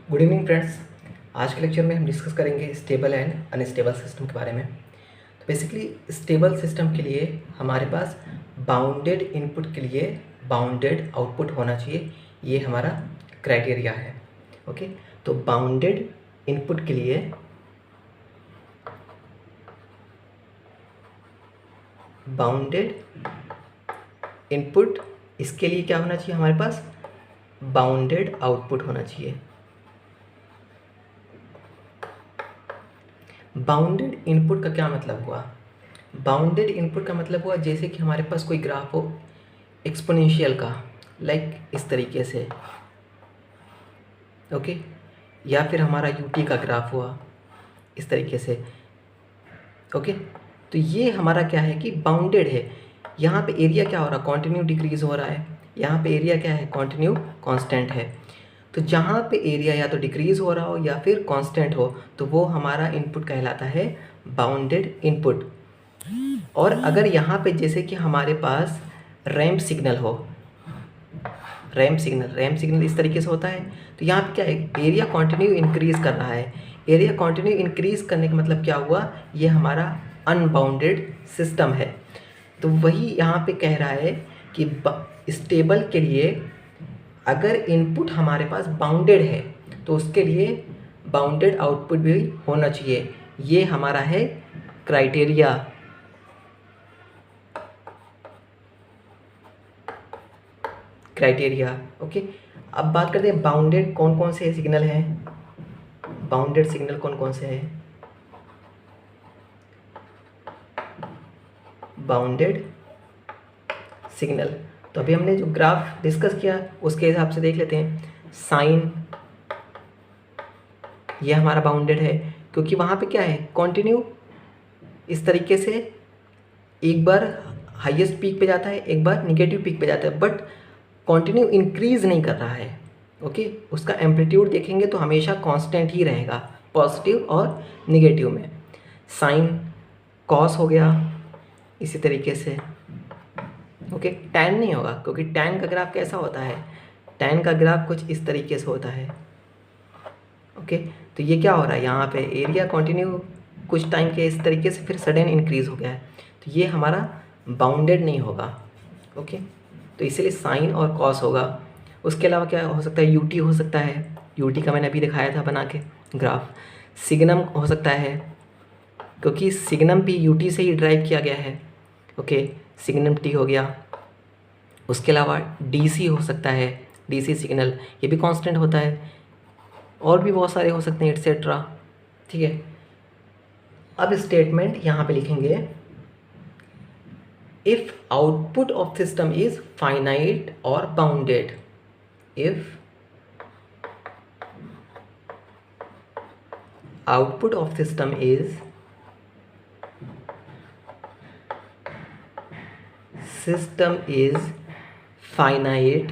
Good evening friends. आज के lecture में हम डिस्कस करेंगे स्टेबल एंड अनस्टेबल सिस्टम के बारे में। तो बेसिकली स्टेबल सिस्टम के लिए हमारे पास बाउंडेड इनपुट के लिए बाउंडेड आउटपुट होना चाहिए, ये हमारा क्राइटेरिया है। ओके, तो बाउंडेड इनपुट के लिए बाउंडेड इनपुट, इसके लिए क्या होना चाहिए, हमारे पास बाउंडेड आउटपुट होना चाहिए। बाउंडेड इनपुट का क्या मतलब हुआ? बाउंडेड इनपुट का मतलब हुआ जैसे कि हमारे पास कोई ग्राफ हो एक्सपोनेंशियल का, लाइक इस तरीके से, ओके, या फिर हमारा यूटी का ग्राफ हुआ इस तरीके से, ओके। तो ये हमारा क्या है कि बाउंडेड है। यहाँ पे एरिया क्या हो रहा है, कंटिन्यू डिक्रीज हो रहा है। यहाँ पे एरिया क्या है, कंटिन्यू कांस्टेंट है। तो जहाँ पे एरिया या तो डिक्रीज हो रहा हो या फिर कांस्टेंट हो, तो वो हमारा इनपुट कहलाता है बाउंडेड इनपुट। और अगर यहाँ पे जैसे कि हमारे पास रैंप सिग्नल हो, रैंप सिग्नल इस तरीके से होता है, तो यहाँ पे क्या है, एरिया कंटिन्यू इंक्रीज कर रहा है। एरिया कंटिन्यू इंक्रीज करने का मतलब क्या हुआ, ये हमारा अनबाउंडेड सिस्टम है। तो वही यहाँ पे कह रहा है कि स्टेबल के लिए अगर इनपुट हमारे पास बाउंडेड है तो उसके लिए बाउंडेड आउटपुट भी होना चाहिए। ये हमारा है क्राइटेरिया। ओके, अब बात करते हैं बाउंडेड कौन कौन से सिग्नल हैं। बाउंडेड सिग्नल कौन कौन से हैं? बाउंडेड सिग्नल, तो अभी हमने जो ग्राफ डिस्कस किया उसके हिसाब से देख लेते हैं। साइन, ये हमारा बाउंडेड है क्योंकि वहाँ पे क्या है, कंटिन्यू इस तरीके से एक बार हाईएस्ट पीक पे जाता है, एक बार निगेटिव पीक पे जाता है, बट कंटिन्यू इंक्रीज नहीं कर रहा है। ओके, उसका एम्पलीट्यूड देखेंगे तो हमेशा कांस्टेंट ही रहेगा, पॉजिटिव और निगेटिव में। साइन कॉस हो गया इसी तरीके से। ओके, टैन नहीं होगा क्योंकि टैन का ग्राफ कैसा होता है, टैन का ग्राफ कुछ इस तरीके से होता है। ओके, तो ये क्या हो रहा है, यहाँ पे एरिया कंटिन्यू कुछ टाइम के इस तरीके से फिर सडन इंक्रीज हो गया है, तो ये हमारा बाउंडेड नहीं होगा। ओके, तो इसलिए साइन और कॉस होगा। उसके अलावा क्या हो सकता है, यूटी हो सकता है, यूटी का मैंने अभी दिखाया था बना के ग्राफ। सिग्नम हो सकता है क्योंकि सिग्नम भी यूटी से ही ड्राइव किया गया है। ओके, सिग्नम टी हो गया। उसके अलावा डीसी हो सकता है, डीसी सिग्नल, ये भी कांस्टेंट होता है। और भी बहुत सारे हो सकते हैं एट्सेट्रा। ठीक है, अब स्टेटमेंट यहाँ पे लिखेंगे, if output of system is finite और bounded, if output of system is finite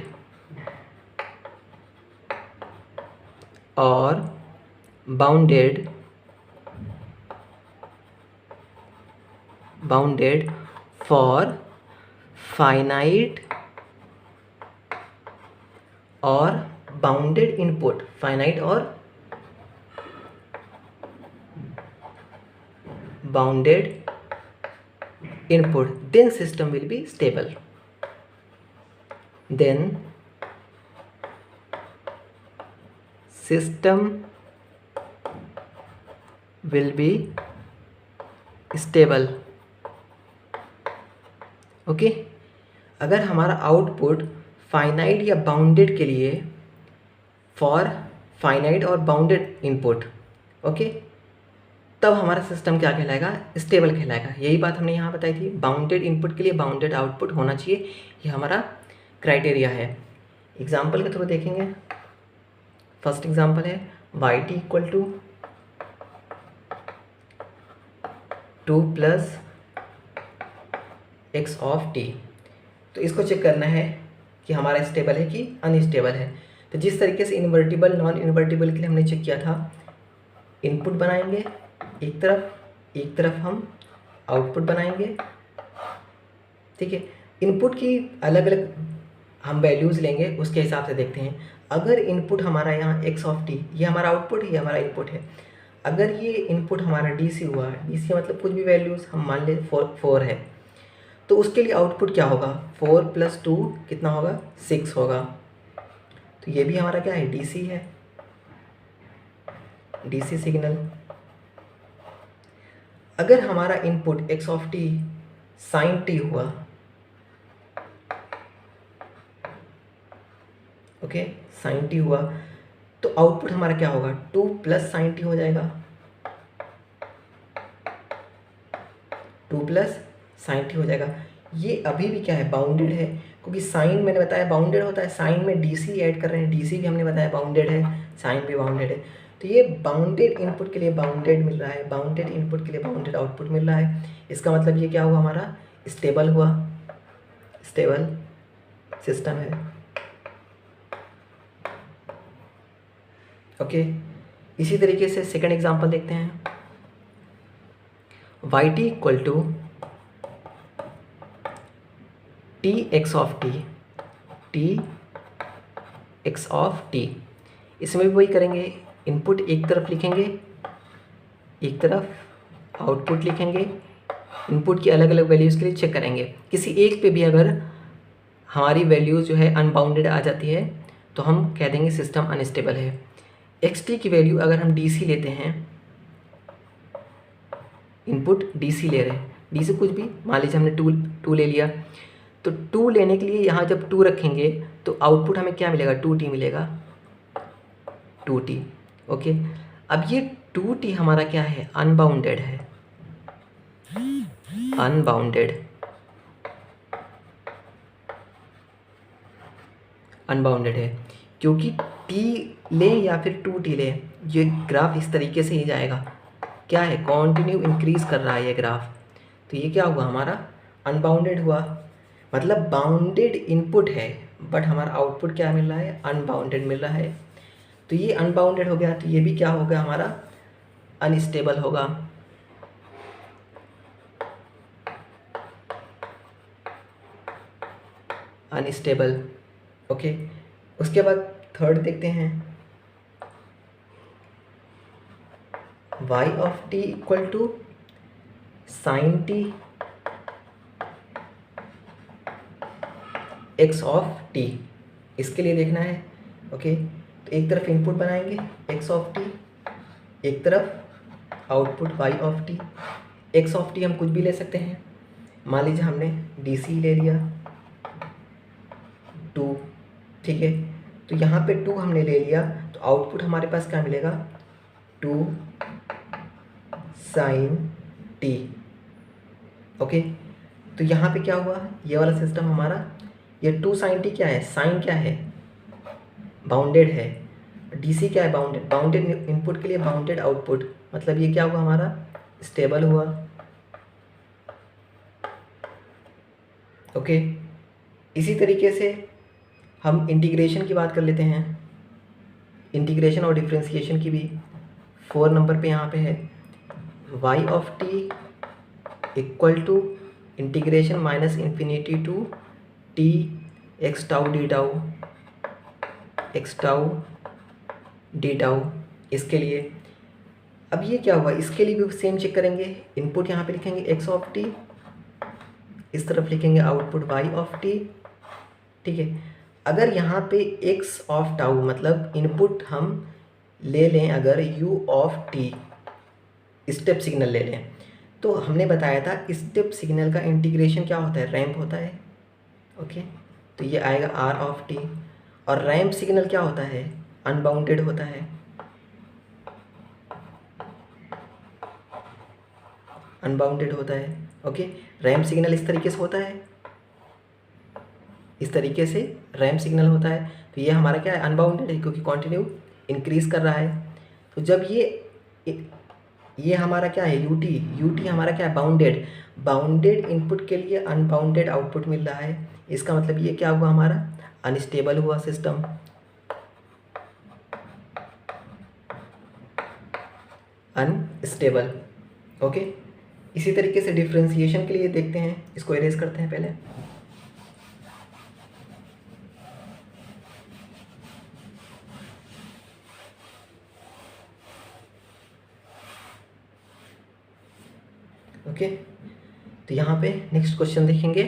or bounded for finite or bounded input, finite or bounded input, then system will be stable. Then system will be stable. Okay, अगर हमारा output finite या bounded के लिए, for finite और bounded input, okay, तब हमारा system क्या कहलाएगा, स्टेबल कहलाएगा। यही बात हमने यहाँ बताई थी, बाउंडेड इनपुट के लिए बाउंडेड आउटपुट होना चाहिए, ये हमारा क्राइटेरिया है। एग्जाम्पल के थ्रू देखेंगे। फर्स्ट एग्जाम्पल है y t equal to 2 + x of t. तो इसको चेक करना है कि हमारा स्टेबल है कि अनस्टेबल है। तो जिस तरीके से इन्वर्टिबल नॉन इन्वर्टिबल के लिए हमने चेक किया था, इनपुट बनाएंगे एक तरफ हम आउटपुट बनाएंगे। ठीक है, इनपुट की अलग अलग हम वैल्यूज़ लेंगे, उसके हिसाब से देखते हैं। अगर इनपुट हमारा यहाँ x ऑफ टी, ये हमारा आउटपुट है, ये हमारा इनपुट है, अगर ये इनपुट हमारा डी हुआ, डी मतलब कुछ भी वैल्यूज़ हम मान ले 4 है, तो उसके लिए आउटपुट क्या होगा, 4 + 2 कितना होगा, 6 होगा। तो ये भी हमारा क्या है, डीसी है, डीसी सिग्नल। अगर हमारा input x of t sine t हुआ, ओके, साइन टी हुआ, तो आउटपुट हमारा क्या होगा, 2 + साइन टी हो जाएगा, 2 + साइन टी हो जाएगा। ये अभी भी क्या है, बाउंडेड है, क्योंकि साइन मैंने बताया बाउंडेड होता है, साइन में डीसी ऐड कर रहे हैं, डीसी भी हमने बताया बाउंडेड है, साइन भी बाउंडेड है। तो ये बाउंडेड इनपुट के लिए बाउंडेड मिल रहा है, बाउंडेड इनपुट के लिए बाउंडेड आउटपुट मिल रहा है। इसका मतलब ये क्या हुआ, हमारा स्टेबल हुआ, स्टेबल सिस्टम है। ओके, इसी तरीके से सेकंड एग्जांपल देखते हैं। yt equal to t x of t, t x of t. इसमें भी वही करेंगे, इनपुट एक तरफ लिखेंगे, एक तरफ आउटपुट लिखेंगे, इनपुट की अलग अलग वैल्यूज़ के लिए चेक करेंगे। किसी एक पे भी अगर हमारी वैल्यूज़ जो है अनबाउंडेड आ जाती है तो हम कह देंगे सिस्टम अनस्टेबल है। xt की वैल्यू अगर हम dc लेते हैं, इनपुट dc ले रहे हैं, dc कुछ भी मान लीजिए हमने 2 ले लिया, तो 2 लेने के लिए यहाँ जब 2 रखेंगे तो आउटपुट हमें क्या मिलेगा, 2t मिलेगा, 2t। ओके, अब ये 2t हमारा क्या है, अनबाउंडेड है, अनबाउंडेड, अनबाउंडेड है, क्योंकि t ले या फिर 2t ले, ये ग्राफ इस तरीके से ही जाएगा, क्या है, कॉन्टिन्यू इंक्रीज कर रहा है ये ग्राफ। तो ये क्या हुआ, हमारा अनबाउंडेड हुआ, मतलब बाउंडेड इनपुट है बट हमारा आउटपुट क्या मिल रहा है, अनबाउंडेड मिल रहा है। तो ये अनबाउंडेड हो गया, तो ये भी क्या हो गया, हमारा अनस्टेबल होगा। Unstable, okay. उसके बाद थर्ड देखते हैं, y of t equal to sine t x of t। इसके लिए देखना है, ओके। तो एक तरफ इनपुट बनाएंगे x ऑफ t, एक तरफ output y of t। x of t हम कुछ भी ले सकते हैं, मान लीजिए हमने dc ले लिया 2, ठीक है। तो यहाँ पे 2 हमने ले लिया, तो आउटपुट हमारे पास क्या मिलेगा, 2 साइन टी। ओके, तो यहाँ पे क्या हुआ, ये वाला सिस्टम हमारा, ये 2 साइन टी क्या है, साइन क्या है, बाउंडेड है, डीसी क्या है, बाउंडेड, बाउंडेड इनपुट के लिए बाउंडेड आउटपुट, मतलब ये क्या हुआ, हमारा स्टेबल हुआ। ओके, इसी तरीके से हम इंटीग्रेशन की बात कर लेते हैं, इंटीग्रेशन और डिफ्रेंशिएशन की भी 4 नंबर पे यहाँ पे है, y of t equal to integration minus infinity to t x tau d tau, x tau d tau. इसके लिए अब ये क्या हुआ, इसके लिए भी सेम चेक करेंगे, इनपुट यहाँ पे लिखेंगे x ऑफ t, इस तरफ लिखेंगे आउटपुट y ऑफ t, ठीक है। अगर यहाँ पे x ऑफ टाउ मतलब इनपुट हम ले लें, अगर u of t step signal ले लें, तो हमने बताया था स्टेप सिग्नल का इंटीग्रेशन क्या होता है, रैंप होता है। ओके, तो ये आएगा r ऑफ t, और रैंप सिग्नल क्या होता है, अनबाउंडेड होता है, अनबाउंडेड होता है। ओके, रैंप सिग्नल इस तरीके से होता है, इस तरीके से रैंप सिग्नल होता है। तो ये हमारा क्या है, अनबाउंडेड है, क्योंकि कंटिन्यू इंक्रीज कर रहा है। तो जब ये हमारा क्या है, यूटी हमारा क्या है, बाउंडेड, बाउंडेड इनपुट के लिए अनबाउंडेड आउटपुट मिल रहा है। इसका मतलब ये क्या हुआ, हमारा अनस्टेबल हुआ सिस्टम, अनस्टेबल। ओके, इसी तरीके से डिफ्रेंशिएशन के लिए देखते हैं, इसको इरेज करते हैं पहले। ओके, तो यहाँ पे नेक्स्ट क्वेश्चन देखेंगे,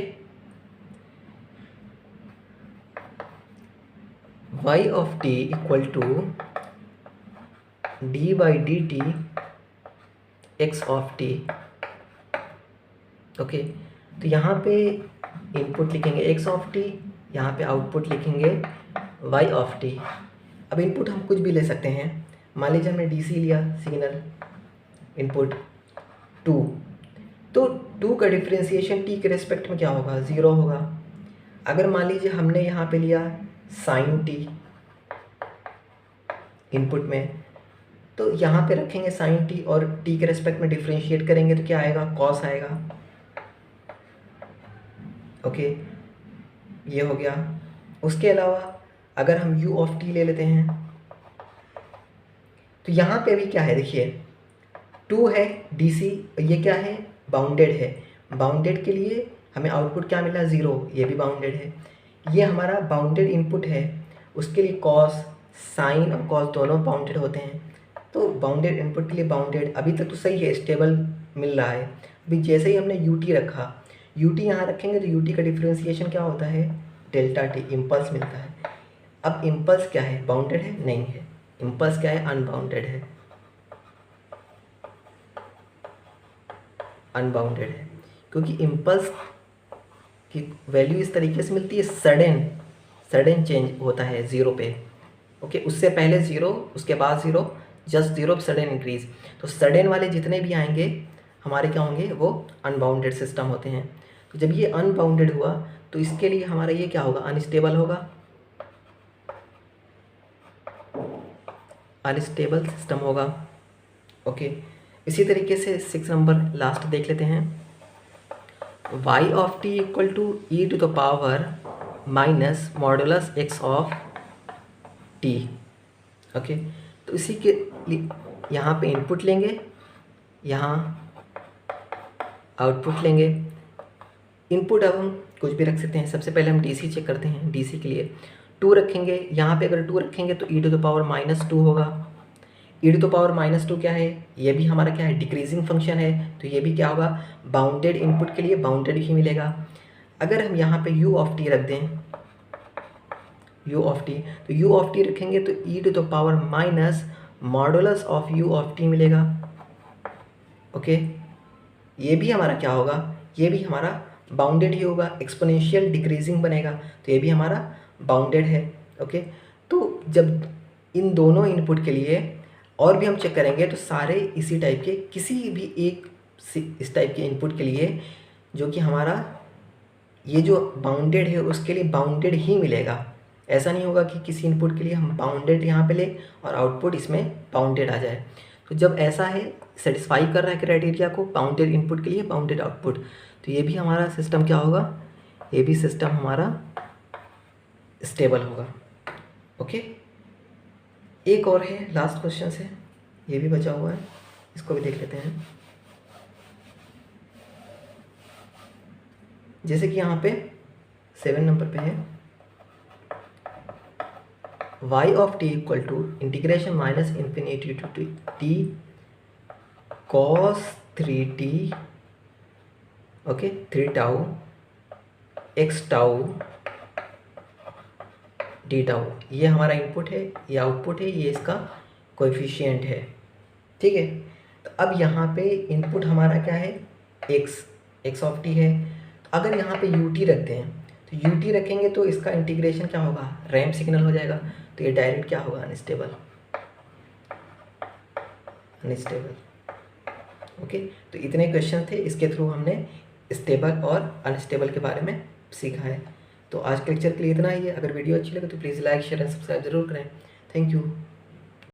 y of t equal to d by d t x of t. Okay, तो यहाँ पे इनपुट लिखेंगे x ऑफ टी, यहाँ पे आउटपुट लिखेंगे y ऑफ टी। अब इनपुट हम कुछ भी ले सकते हैं, मान लीजिए हमने DC लिया सिग्नल इनपुट 2, तो 2 का डिफ्रेंसिएशन t के रेस्पेक्ट में क्या होगा, 0 होगा। अगर मान लीजिए हमने यहाँ पे लिया साइन t इनपुट में, तो यहाँ पे रखेंगे साइन t और t के रेस्पेक्ट में डिफ्रेंशिएट करेंगे तो क्या आएगा, कॉस आएगा। ओके, ये हो गया। उसके अलावा अगर हम u ऑफ t ले लेते हैं, तो यहाँ पे भी क्या है, देखिए 2 है DC, ये क्या है, बाउंडेड है। बाउंडेड के लिए हमें आउटपुट क्या मिला, 0, ये भी बाउंडेड है। ये हमारा बाउंडेड इनपुट है, उसके लिए कॉस, साइन और कॉस दोनों बाउंडेड होते हैं। तो बाउंडेड इनपुट के लिए बाउंडेड, अभी तक तो सही है, स्टेबल मिल रहा है। अभी जैसे ही हमने ut रखा, ut यहाँ रखेंगे तो ut का डिफ्रेंसिएशन क्या होता है, डेल्टा t, इम्पल्स मिलता है। अब इम्पल्स क्या है, बाउंडेड है, नहीं है। इम्पल्स क्या है, अनबाउंडेड है, अनबाउंडेड है, क्योंकि इम्पल्स की वैल्यू इस तरीके से मिलती है, सडन चेंज होता है 0 पे। ओके, उससे पहले 0, उसके बाद 0, जस्ट 0 सडन इंक्रीज। तो सडन वाले जितने भी आएंगे हमारे क्या होंगे, वो अनबाउंडेड सिस्टम होते हैं। तो जब ये अनबाउंडेड हुआ तो इसके लिए हमारा ये क्या होगा, अनस्टेबल होगा, अनस्टेबल सिस्टम होगा। ओके, इसी तरीके से 6 नंबर लास्ट देख लेते हैं, y of t equal to e to the power minus modulus x of t। Okay, तो इसी के लिए यहाँ पे इनपुट लेंगे, यहाँ आउटपुट लेंगे। इनपुट अब हम कुछ भी रख सकते हैं, सबसे पहले हम DC चेक करते हैं। DC के लिए 2 रखेंगे, यहाँ पे अगर 2 रखेंगे तो e टू द पावर -2 होगा। e टू द पावर -2 क्या है, ये भी हमारा क्या है, डिक्रीजिंग फंक्शन है, तो ये भी क्या होगा, बाउंडेड इनपुट के लिए बाउंडेड ही मिलेगा। अगर हम यहाँ पे u ऑफ t रख दें, u ऑफ t, तो u ऑफ t रखेंगे तो e to the power minus modulus of u of t मिलेगा। ओके, ये भी हमारा क्या होगा, ये भी हमारा बाउंडेड ही होगा, एक्सपोनेंशियल डिक्रीजिंग बनेगा, तो ये भी हमारा बाउंडेड है। ओके, तो जब इन दोनों इनपुट के लिए और भी हम चेक करेंगे तो सारे इसी टाइप के, किसी भी एक इस टाइप के इनपुट के लिए जो कि हमारा ये जो बाउंडेड है उसके लिए बाउंडेड ही मिलेगा। ऐसा नहीं होगा कि किसी इनपुट के लिए हम बाउंडेड यहाँ पे ले और आउटपुट इसमें बाउंडेड आ जाए। तो जब ऐसा है, सेटिस्फाई कर रहा है क्राइटेरिया को, बाउंडेड इनपुट के लिए बाउंडेड आउटपुट, तो ये भी हमारा सिस्टम क्या होगा, ये भी सिस्टम हमारा स्टेबल होगा। ओके, एक और है, लास्ट क्वेश्चन है, ये भी बचा हुआ है, इसको भी देख लेते हैं। जैसे कि यहाँ पे 7 नंबर पे है, y of t equal to integration minus infinity to t cos 3t, okay, 3 tau x tau d tau. ये हमारा इनपुट है, ये आउटपुट है, ये इसका कोएफिशिएंट है। ठीक है, तो अब यहाँ पे इनपुट हमारा क्या है, x ऑफ t है। तो अगर यहाँ पे ut रखते हैं, तो ut रखेंगे तो इसका इंटीग्रेशन क्या होगा, रैंप सिग्नल हो जाएगा, तो ये डायरेक्ट क्या होगा, अनस्टेबल। ओके, तो इतने क्वेश्चन थे, इसके थ्रू हमने स्टेबल और अनस्टेबल के बारे में सीखा है। तो आज के लेक्चर के लिए इतना ही है। अगर वीडियो अच्छी लगे तो please like, share and subscribe जरूर करें। Thank you.